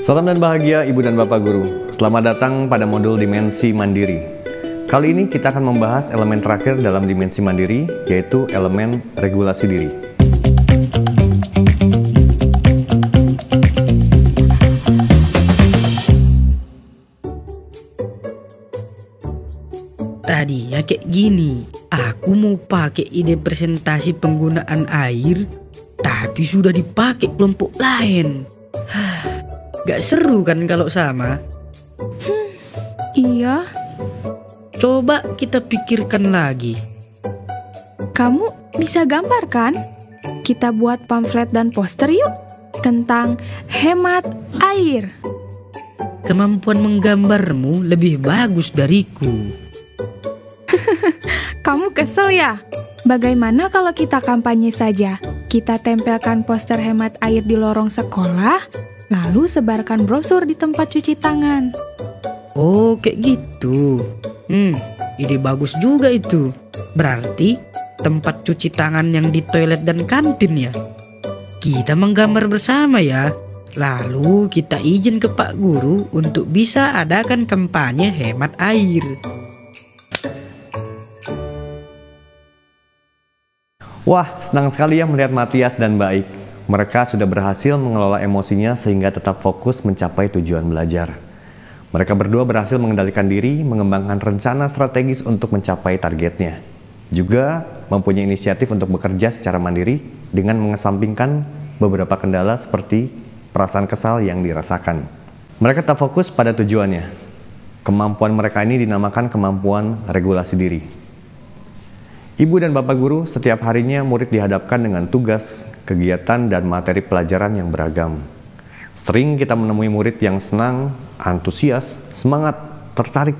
Salam dan bahagia Ibu dan Bapak Guru. Selamat datang pada modul Dimensi Mandiri. Kali ini kita akan membahas elemen terakhir dalam dimensi mandiri, yaitu elemen regulasi diri. Tadinya kayak gini, aku mau pakai ide presentasi penggunaan air, tapi sudah dipakai kelompok lain. Gak seru kan kalau sama? Iya. Coba kita pikirkan lagi. Kamu bisa gambar kan? Kita buat pamflet dan poster yuk tentang hemat air. Kemampuan menggambarmu lebih bagus dariku. Kamu kesel ya? Bagaimana kalau kita kampanye saja? Kita tempelkan poster hemat air di lorong sekolah, lalu sebarkan brosur di tempat cuci tangan. Oh, kayak gitu. Ide bagus juga itu. Berarti tempat cuci tangan yang di toilet dan kantin ya. Kita menggambar bersama ya. Lalu kita izin ke Pak Guru untuk bisa adakan kampanye hemat air. Wah, senang sekali ya melihat Matias dan Baik. Mereka sudah berhasil mengelola emosinya sehingga tetap fokus mencapai tujuan belajar. Mereka berdua berhasil mengendalikan diri, mengembangkan rencana strategis untuk mencapai targetnya. Juga mempunyai inisiatif untuk bekerja secara mandiri dengan mengesampingkan beberapa kendala seperti perasaan kesal yang dirasakan. Mereka tetap fokus pada tujuannya. Kemampuan mereka ini dinamakan kemampuan regulasi diri. Ibu dan Bapak Guru, setiap harinya murid dihadapkan dengan tugas, kegiatan, dan materi pelajaran yang beragam. Sering kita menemui murid yang senang, antusias, semangat, tertarik,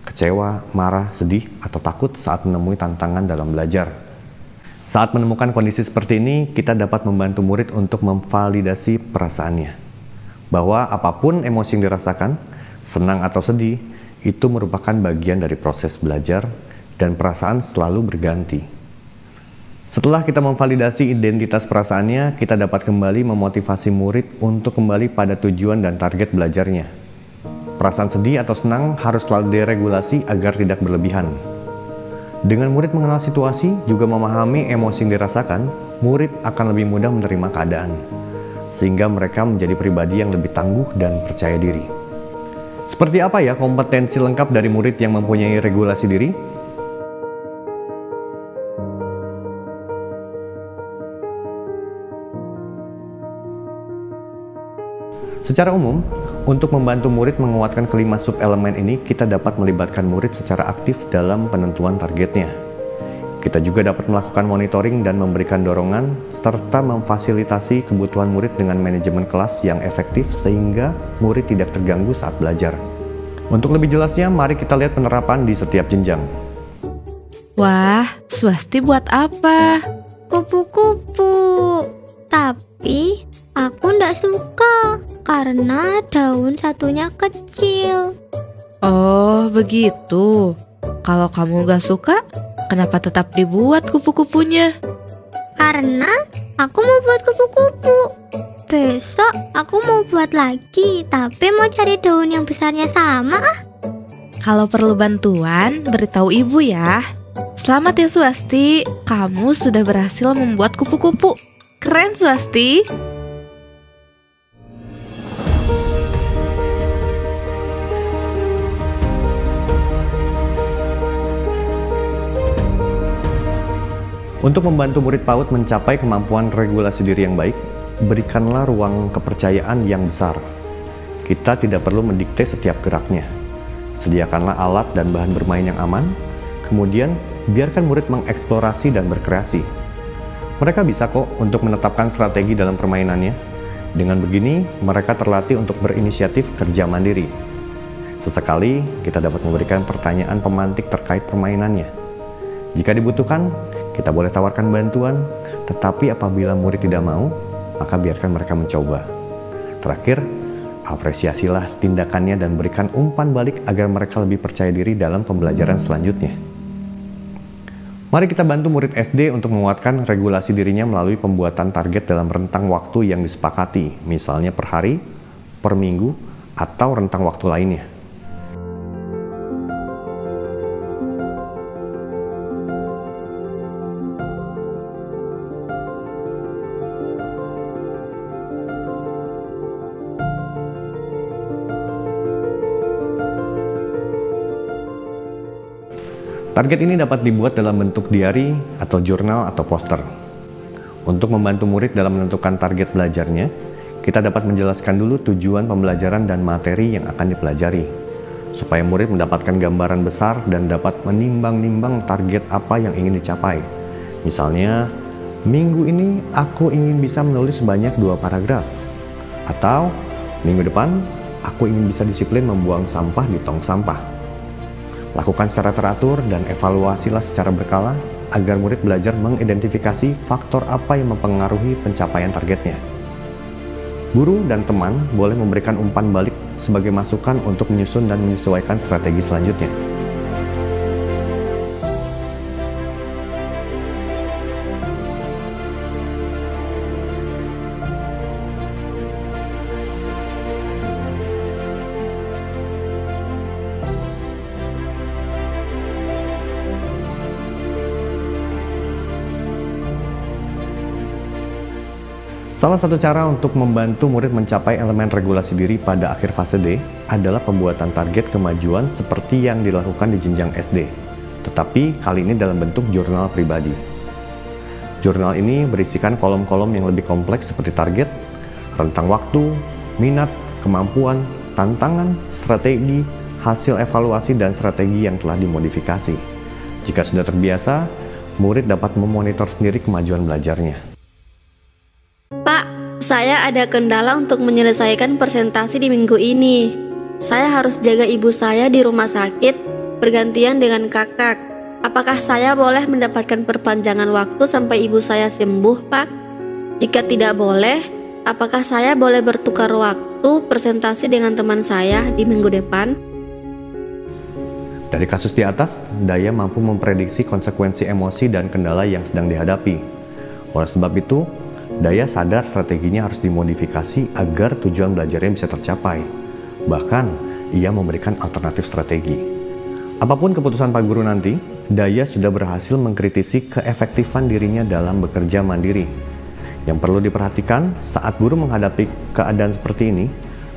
kecewa, marah, sedih, atau takut saat menemui tantangan dalam belajar. Saat menemukan kondisi seperti ini, kita dapat membantu murid untuk memvalidasi perasaannya. Bahwa apapun emosi yang dirasakan, senang atau sedih, itu merupakan bagian dari proses belajar, dan perasaan selalu berganti. Setelah kita memvalidasi identitas perasaannya, kita dapat kembali memotivasi murid untuk kembali pada tujuan dan target belajarnya. Perasaan sedih atau senang harus selalu diregulasi agar tidak berlebihan. Dengan murid mengenal situasi, juga memahami emosi yang dirasakan, murid akan lebih mudah menerima keadaan, sehingga mereka menjadi pribadi yang lebih tangguh dan percaya diri. Seperti apa ya kompetensi lengkap dari murid yang mempunyai regulasi diri? Secara umum, untuk membantu murid menguatkan kelima sub-elemen ini, kita dapat melibatkan murid secara aktif dalam penentuan targetnya. Kita juga dapat melakukan monitoring dan memberikan dorongan, serta memfasilitasi kebutuhan murid dengan manajemen kelas yang efektif sehingga murid tidak terganggu saat belajar. Untuk lebih jelasnya, mari kita lihat penerapan di setiap jenjang. Wah, Swasti buat apa? Kupu-kupu. Tapi aku ndak suka karena daun satunya kecil. Oh, begitu. Kalau kamu gak suka, kenapa tetap dibuat kupu-kupunya? Karena aku mau buat kupu-kupu. Besok aku mau buat lagi, tapi mau cari daun yang besarnya sama. Kalau perlu bantuan, beritahu ibu ya. Selamat ya Swasti, kamu sudah berhasil membuat kupu-kupu. Keren Swasti. Untuk membantu murid PAUD mencapai kemampuan regulasi diri yang baik, berikanlah ruang kepercayaan yang besar. Kita tidak perlu mendikte setiap geraknya. Sediakanlah alat dan bahan bermain yang aman, kemudian biarkan murid mengeksplorasi dan berkreasi. Mereka bisa kok untuk menetapkan strategi dalam permainannya. Dengan begini, mereka terlatih untuk berinisiatif kerja mandiri. Sesekali, kita dapat memberikan pertanyaan pemantik terkait permainannya. Jika dibutuhkan, kita boleh tawarkan bantuan, tetapi apabila murid tidak mau, maka biarkan mereka mencoba. Terakhir, apresiasilah tindakannya dan berikan umpan balik agar mereka lebih percaya diri dalam pembelajaran selanjutnya. Mari kita bantu murid SD untuk menguatkan regulasi dirinya melalui pembuatan target dalam rentang waktu yang disepakati, misalnya per hari, per minggu, atau rentang waktu lainnya. Target ini dapat dibuat dalam bentuk diary atau jurnal atau poster. Untuk membantu murid dalam menentukan target belajarnya, kita dapat menjelaskan dulu tujuan pembelajaran dan materi yang akan dipelajari, supaya murid mendapatkan gambaran besar dan dapat menimbang-nimbang target apa yang ingin dicapai. Misalnya, minggu ini aku ingin bisa menulis sebanyak 2 paragraf. Atau, minggu depan aku ingin bisa disiplin membuang sampah di tong sampah. Lakukan secara teratur dan evaluasilah secara berkala agar murid belajar mengidentifikasi faktor apa yang mempengaruhi pencapaian targetnya. Guru dan teman boleh memberikan umpan balik sebagai masukan untuk menyusun dan menyesuaikan strategi selanjutnya. Salah satu cara untuk membantu murid mencapai elemen regulasi diri pada akhir fase D adalah pembuatan target kemajuan seperti yang dilakukan di jenjang SD, tetapi kali ini dalam bentuk jurnal pribadi. Jurnal ini berisikan kolom-kolom yang lebih kompleks seperti target, rentang waktu, minat, kemampuan, tantangan, strategi, hasil evaluasi, dan strategi yang telah dimodifikasi. Jika sudah terbiasa, murid dapat memonitor sendiri kemajuan belajarnya. Pak, saya ada kendala untuk menyelesaikan presentasi di minggu ini. Saya harus jaga ibu saya di rumah sakit, bergantian dengan kakak. Apakah saya boleh mendapatkan perpanjangan waktu sampai ibu saya sembuh, Pak? Jika tidak boleh, apakah saya boleh bertukar waktu presentasi dengan teman saya di minggu depan? Dari kasus di atas, Daya mampu memprediksi konsekuensi emosi dan kendala yang sedang dihadapi. Oleh sebab itu, Daya sadar strateginya harus dimodifikasi agar tujuan belajarnya bisa tercapai. Bahkan, ia memberikan alternatif strategi. Apapun keputusan Pak Guru nanti, Daya sudah berhasil mengkritisi keefektifan dirinya dalam bekerja mandiri. Yang perlu diperhatikan saat guru menghadapi keadaan seperti ini,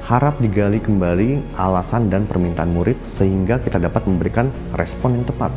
harap digali kembali alasan dan permintaan murid sehingga kita dapat memberikan respon yang tepat.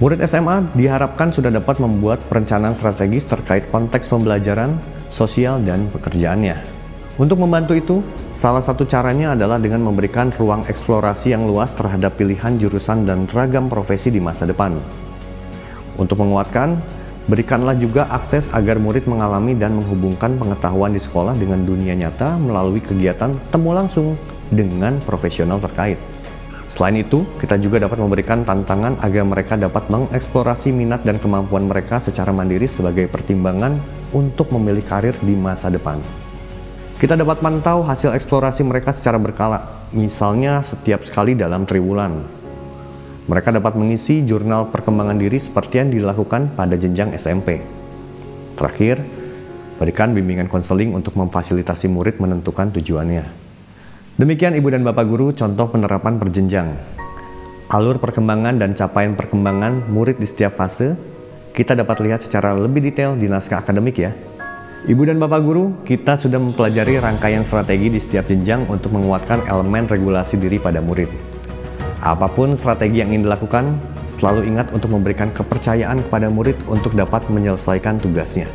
Murid SMA diharapkan sudah dapat membuat perencanaan strategis terkait konteks pembelajaran, sosial, dan pekerjaannya. Untuk membantu itu, salah satu caranya adalah dengan memberikan ruang eksplorasi yang luas terhadap pilihan jurusan dan ragam profesi di masa depan. Untuk menguatkan, berikanlah juga akses agar murid mengalami dan menghubungkan pengetahuan di sekolah dengan dunia nyata melalui kegiatan temu langsung dengan profesional terkait. Selain itu, kita juga dapat memberikan tantangan agar mereka dapat mengeksplorasi minat dan kemampuan mereka secara mandiri sebagai pertimbangan untuk memilih karir di masa depan. Kita dapat pantau hasil eksplorasi mereka secara berkala, misalnya setiap sekali dalam triwulan. Mereka dapat mengisi jurnal perkembangan diri seperti yang dilakukan pada jenjang SMP. Terakhir, berikan bimbingan konseling untuk memfasilitasi murid menentukan tujuannya. Demikian Ibu dan Bapak Guru contoh penerapan berjenjang. Alur perkembangan dan capaian perkembangan murid di setiap fase kita dapat lihat secara lebih detail di naskah akademik ya. Ibu dan Bapak Guru, kita sudah mempelajari rangkaian strategi di setiap jenjang untuk menguatkan elemen regulasi diri pada murid. Apapun strategi yang ingin dilakukan, selalu ingat untuk memberikan kepercayaan kepada murid untuk dapat menyelesaikan tugasnya.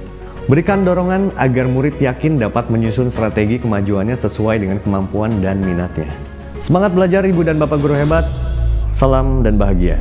Berikan dorongan agar murid yakin dapat menyusun strategi kemajuannya sesuai dengan kemampuan dan minatnya. Semangat belajar Ibu dan Bapak Guru hebat. Salam dan bahagia.